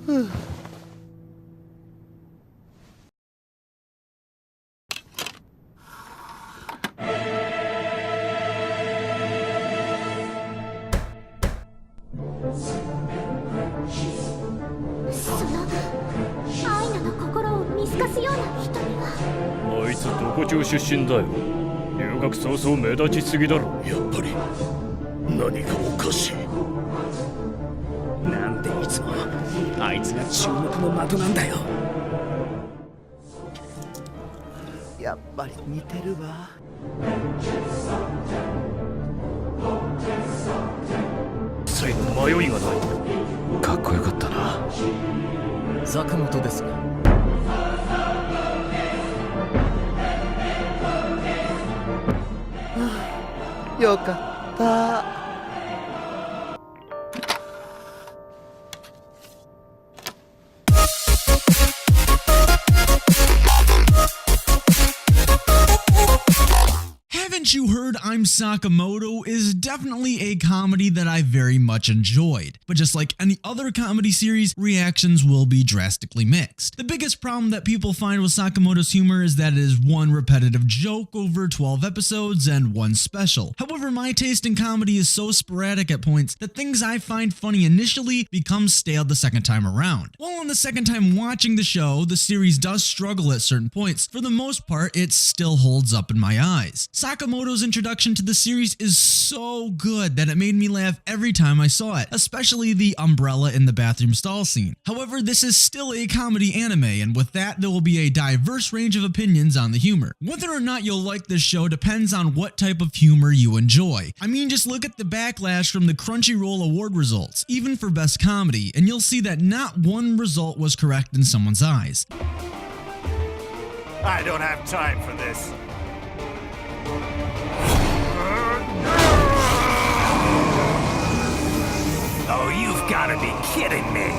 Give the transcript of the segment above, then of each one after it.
あいつどこ中出身だよ。留学早々目立ちすぎだろ。やっぱり何かおかしい。なんでいつもあいつが注目の的なんだよ。やっぱり似てるわ。最後迷いがない。かっこよかったな。坂本ですが。よかった。Haven't You Heard I'm Sakamoto is definitely a comedy that I very much enjoyed, but just like any other comedy series, reactions will be drastically mixed. The biggest problem that people find with Sakamoto's humor is that it is one repetitive joke over 12 episodes and one special. However, my taste in comedy is so sporadic at points that things I find funny initially become stale the second time around. While on the second time watching the show, the series does struggle at certain points, for the most part it still holds up in my eyes. Sakamoto's introduction to the series is so good that it made me laugh every time I saw it, especially the umbrella in the bathroom stall scene. However, this is still a comedy anime, and with that there will be a diverse range of opinions on the humor. Whether or not you'll like this show depends on what type of humor you enjoy. I mean, just look at the backlash from the Crunchyroll award results, even for best comedy, and you'll see that not one result was correct in someone's eyes. I don't have time for this. Oh, you've got to be kidding me!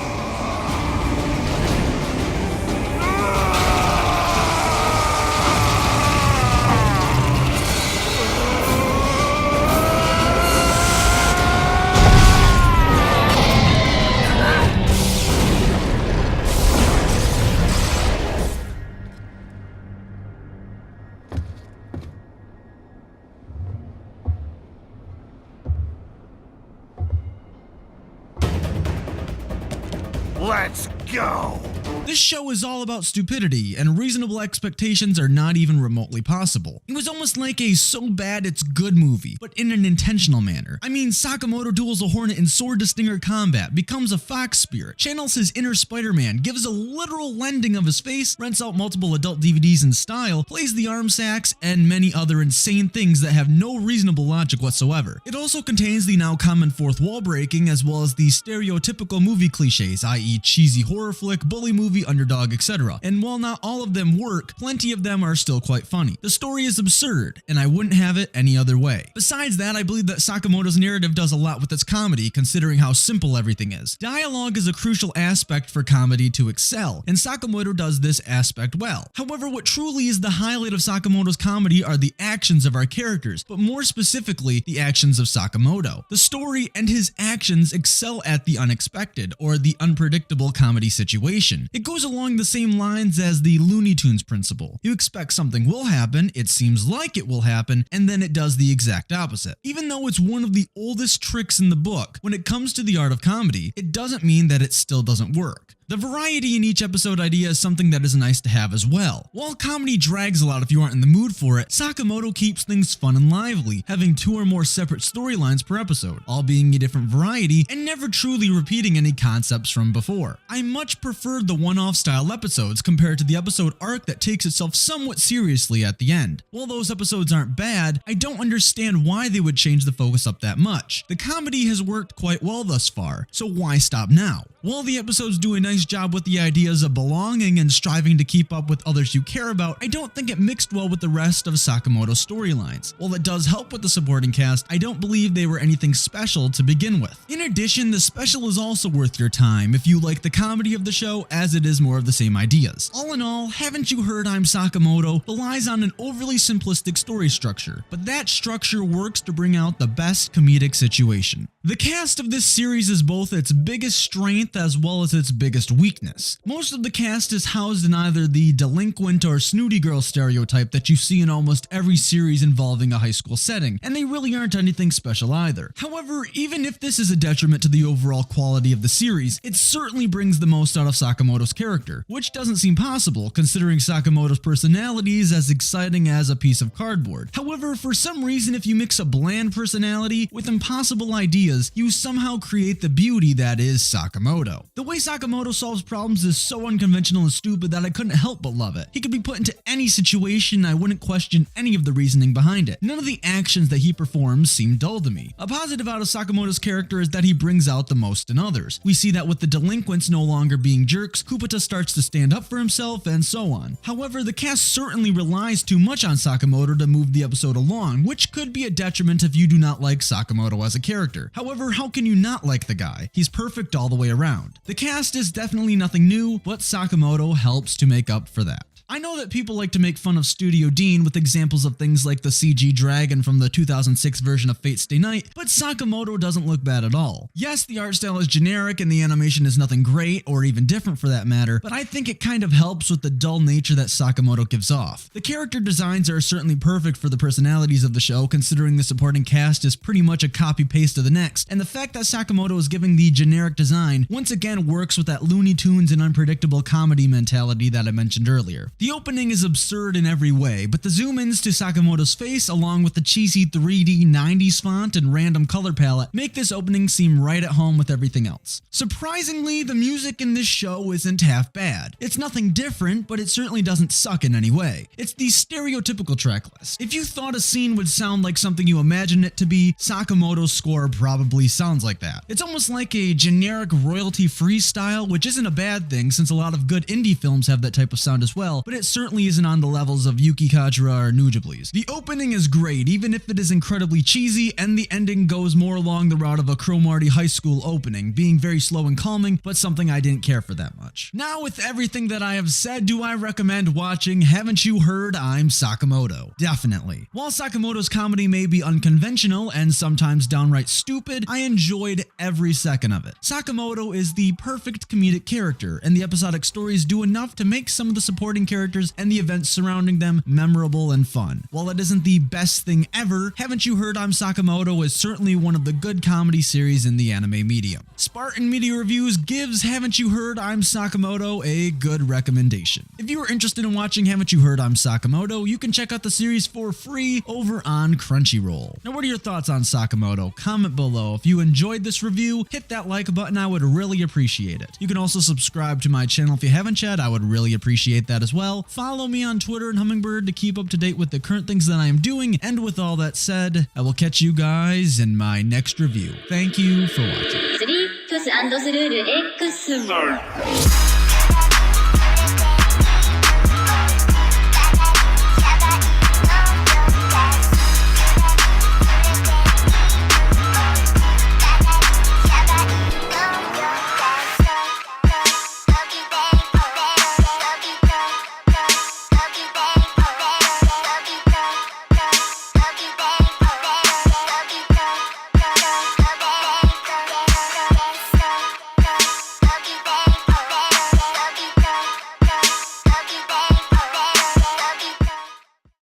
Let's go! This show is all about stupidity, and reasonable expectations are not even remotely possible. It was almost like a so bad it's good movie, but in an intentional manner. I mean, Sakamoto duels a hornet in sword to stinger combat, becomes a fox spirit, channels his inner Spider-Man, gives a literal lending of his face, rents out multiple adult DVDs in style, plays the arm sax, and many other insane things that have no reasonable logic whatsoever. It also contains the now common fourth wall breaking, as well as the stereotypical movie cliches, i.e. cheesy horror flick, bully movie, underdog, etc. And while not all of them work, plenty of them are still quite funny. The story is absurd, and I wouldn't have it any other way. Besides that, I believe that Sakamoto's narrative does a lot with its comedy, considering how simple everything is. Dialogue is a crucial aspect for comedy to excel, and Sakamoto does this aspect well. However, what truly is the highlight of Sakamoto's comedy are the actions of our characters, but more specifically, the actions of Sakamoto. The story and his actions excel at the unexpected, or the unpredictable comedy situation. It goes along the same lines as the Looney Tunes principle. You expect something will happen, it seems like it will happen, and then it does the exact opposite. Even though it's one of the oldest tricks in the book, when it comes to the art of comedy, it doesn't mean that it still doesn't work. The variety in each episode idea is something that is nice to have as well. While comedy drags a lot if you aren't in the mood for it, Sakamoto keeps things fun and lively, having 2 or more separate storylines per episode, all being a different variety and never truly repeating any concepts from before. I much preferred the one-off style episodes compared to the episode arc that takes itself somewhat seriously at the end. While those episodes aren't bad, I don't understand why they would change the focus up that much. The comedy has worked quite well thus far, so why stop now? While the episodes do a nice job with the ideas of belonging and striving to keep up with others you care about, I don't think it mixed well with the rest of Sakamoto's storylines. While it does help with the supporting cast, I don't believe they were anything special to begin with. In addition, the special is also worth your time if you like the comedy of the show, as it is more of the same ideas. All in all, Haven't You Heard I'm Sakamoto relies on an overly simplistic story structure, but that structure works to bring out the best comedic situation. The cast of this series is both its biggest strength as well as its biggest weakness. Most of the cast is housed in either the delinquent or snooty girl stereotype that you see in almost every series involving a high school setting, and they really aren't anything special either. However, even if this is a detriment to the overall quality of the series, it certainly brings the most out of Sakamoto's character, which doesn't seem possible considering Sakamoto's personality is as exciting as a piece of cardboard. However, for some reason, if you mix a bland personality with impossible ideas, you somehow create the beauty that is Sakamoto. The way Sakamoto solves problems is so unconventional and stupid that I couldn't help but love it. He could be put into any situation and I wouldn't question any of the reasoning behind it. None of the actions that he performs seem dull to me. A positive out of Sakamoto's character is that he brings out the most in others. We see that with the delinquents no longer being jerks, Kupata starts to stand up for himself, and so on. However, the cast certainly relies too much on Sakamoto to move the episode along, which could be a detriment if you do not like Sakamoto as a character. However, how can you not like the guy? He's perfect all the way around. The cast is definitely nothing new, but Sakamoto helps to make up for that. I know that people like to make fun of Studio Dean with examples of things like the CG dragon from the 2006 version of Fate Stay Night, but Sakamoto doesn't look bad at all. Yes, the art style is generic and the animation is nothing great or even different for that matter, but I think it kind of helps with the dull nature that Sakamoto gives off. The character designs are certainly perfect for the personalities of the show, considering the supporting cast is pretty much a copy-paste of the next, and the fact that Sakamoto is giving the generic design once again works with that Looney Tunes and unpredictable comedy mentality that I mentioned earlier. The opening is absurd in every way, but the zoom-ins to Sakamoto's face along with the cheesy 3D 90s font and random color palette make this opening seem right at home with everything else. Surprisingly, the music in this show isn't half bad. It's nothing different, but it certainly doesn't suck in any way. It's the stereotypical track list. If you thought a scene would sound like something you imagine it to be, Sakamoto's score probably sounds like that. It's almost like a generic royalty-free style, which isn't a bad thing since a lot of good indie films have that type of sound as well, but it certainly isn't on the levels of Yuki Kajira or Nujible's. The opening is great, even if it is incredibly cheesy, and the ending goes more along the route of a Cromartie High School opening, being very slow and calming, but something I didn't care for that much. Now, with everything that I have said, do I recommend watching Haven't You Heard I'm Sakamoto? Definitely. While Sakamoto's comedy may be unconventional and sometimes downright stupid, I enjoyed every second of it. Sakamoto is the perfect comedic character, and the episodic stories do enough to make some of the supporting characters and the events surrounding them memorable and fun. While it isn't the best thing ever, Haven't You Heard I'm Sakamoto is certainly one of the good comedy series in the anime medium. Spartan Media Reviews gives Haven't You Heard I'm Sakamoto a good recommendation. If you are interested in watching Haven't You Heard I'm Sakamoto, you can check out the series for free over on Crunchyroll. Now, what are your thoughts on Sakamoto? Comment below. If you enjoyed this review, hit that like button, I would really appreciate it. You can also subscribe to my channel if you haven't yet, I would really appreciate that as well. Follow me on Twitter and Hummingbird to keep up to date with the current things that I am doing, and with all that said, I will catch you guys in my next review. Thank you for watching. 3 plus and スルール X